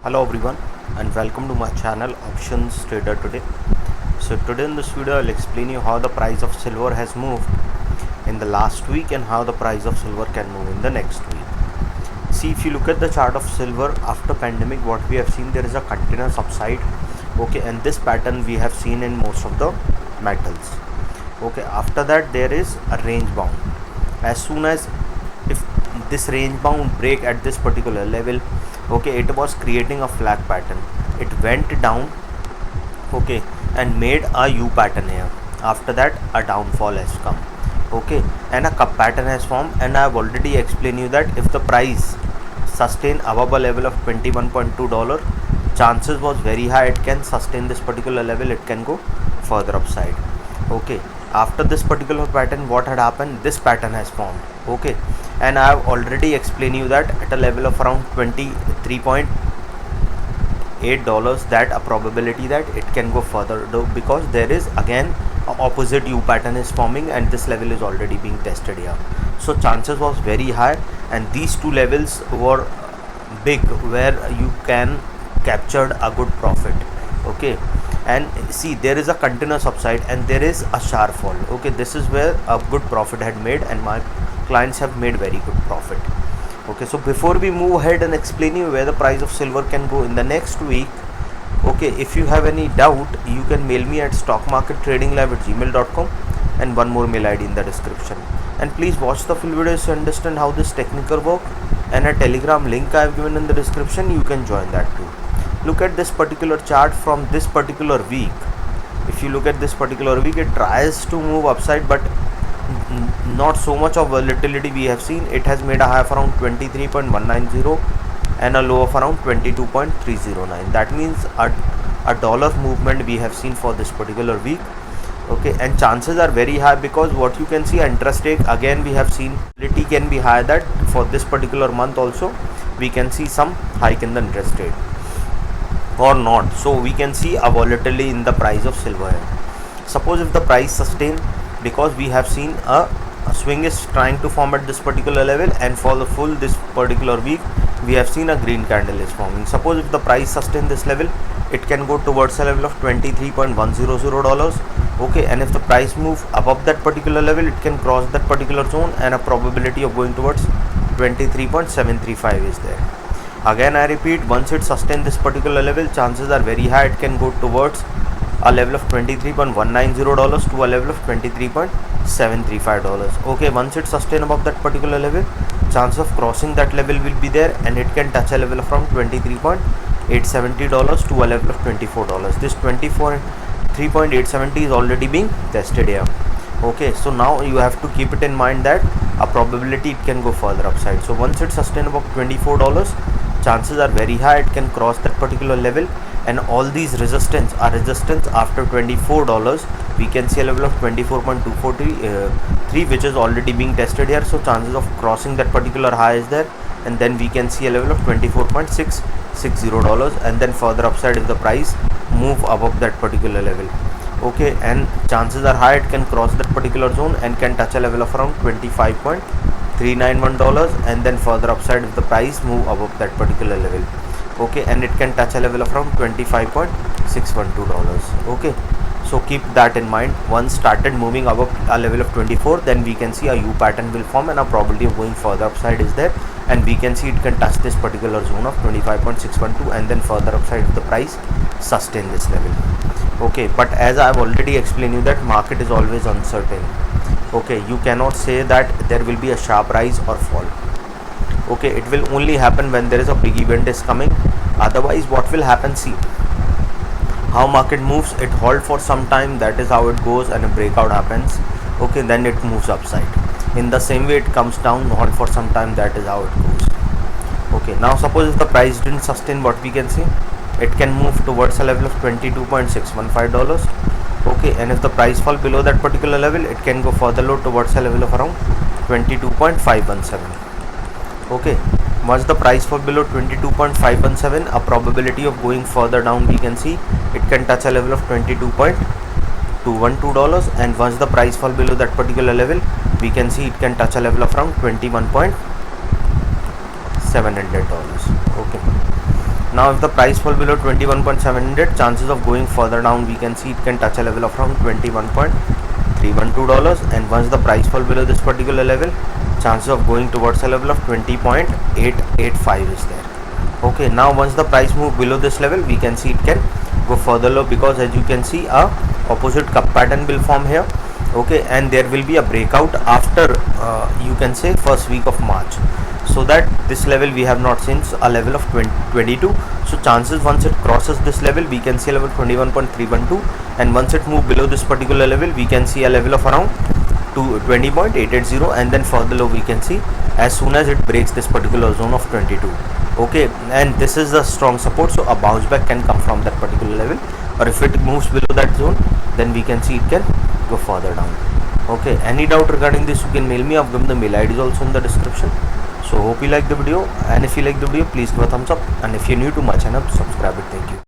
Hello everyone and welcome to my channel Options Trader Today. So today in this video I'll explain you how the price of silver has moved in the last week and how the price of silver can move in the next week. See, if you look at the chart of silver after pandemic, what we have seen, there is a continuous upside. Okay, and this pattern we have seen in most of the metals. Okay, after that there is a range bound. As soon as if this range bound break at this particular level, okay, it was creating a flag pattern. It went down, okay, and made a U pattern here. After that a downfall has come, okay, and a cup pattern has formed, and I have already explained you that if the price sustain above a level of $21.2, chances was very high it can sustain this particular level, it can go further upside. Okay, after this particular pattern, what had happened, this pattern has formed. Okay, and I have already explained you that at a level of around $23.8, that a probability that it can go further, because there is again a opposite U pattern is forming and this level is already being tested here. So chances was very high, and these two levels were big where you can captured a good profit. Okay, and see, there is a continuous upside and there is a sharp fall. Okay, this is where a good profit had made and my clients have made very good profit. Okay, so before we move ahead and explain you where the price of silver can go in the next week, okay, if you have any doubt, you can mail me at stockmarkettradinglive@gmail.com, and one more mail ID in the description. And please watch the full videos to understand how this technical work, and a telegram link I have given in the description, you can join that too. Look at this particular chart from this particular week. If you look at this particular week, it tries to move upside, but not so much of volatility we have seen. It has made a high of around 23.190 and a low of around 22.309. that means a dollar movement we have seen for this particular week. Okay, and chances are very high, because what you can see, interest rate again we have seen volatility can be high, that for this particular month also we can see some hike in the interest rate or not. So we can see a volatility in the price of silver. Suppose if the price sustain, because we have seen a swing is trying to form at this particular level, and for the full this particular week we have seen a green candle is forming. Suppose if the price sustain this level, it can go towards a level of $23.100. Okay, and if the price move above that particular level, it can cross that particular zone, and a probability of going towards 23.735 is there. Again I repeat, once it sustain this particular level, chances are very high it can go towards a level of $23.190 to a level of $23.735. Okay, once it sustain above that particular level, chance of crossing that level will be there, and it can touch a level of around $23.870 to a level of $24. This $23.870 is already being tested here. Okay, so now you have to keep it in mind that a probability it can go further upside. So once it sustain above $24, chances are very high it can cross that particular level, and all these resistance are resistance after $24. We can see a level of 24.243 which is already being tested here. So chances of crossing that particular high is there, and then we can see a level of $24.660, and then further upside if the price move above that particular level. Okay, and chances are high it can cross that particular zone and can touch a level of around $25.391, and then further upside if the price move above that particular level. Okay, and it can touch a level of around $25.612. Okay, so keep that in mind. Once started moving above a level of 24, then we can see a U pattern will form, and a probability of going further upside is there, and we can see it can touch this particular zone of 25.612, and then further upside if the price sustain this level. Okay, but as I have already explained you that market is always uncertain. Okay, you cannot say that there will be a sharp rise or fall. Okay, it will only happen when there is a big event is coming. Otherwise what will happen, see how market moves, it hold for some time, that is how it goes, and a breakout happens. Okay, then it moves upside. In the same way it comes down, hold for some time, that is how it goes. Okay, now suppose if the price didn't sustain, what we can see, it can move towards a level of $22.615. Okay, and if the price fall below that particular level, it can go further low towards a level of around 22.517. Okay, once the price fall below 22.517, a probability of going further down we can see it can touch a level of $22.212, and once the price fall below that particular level, we can see it can touch a level of around $21.700. Okay, Now if the price fall below 21.700, chances of going further down, we can see it can touch a level of around $21.312, and once the price fall below this particular level, chances of going towards a level of 20.885 is there. Okay, now once the price move below this level, we can see it can go further low, because as you can see a opposite cup pattern will form here. Okay, and there will be a breakout after you can say first week of March, so that this level we have not seen a level of 22. So chances once it crosses this level, we can see level 21.312, and once it move below this particular level, we can see a level of around 20.880, and then further low we can see as soon as it breaks this particular zone of 22. Okay, and this is the strong support, so a bounce back can come from that particular level, or if it moves below that zone, then we can see it can go further down. Okay, any doubt regarding this, you can mail me. I've given the mail ID is also in the description. So hope you like the video, and if you like the video, please give a thumbs up, and if you're new to my channel, subscribe it. Thank you.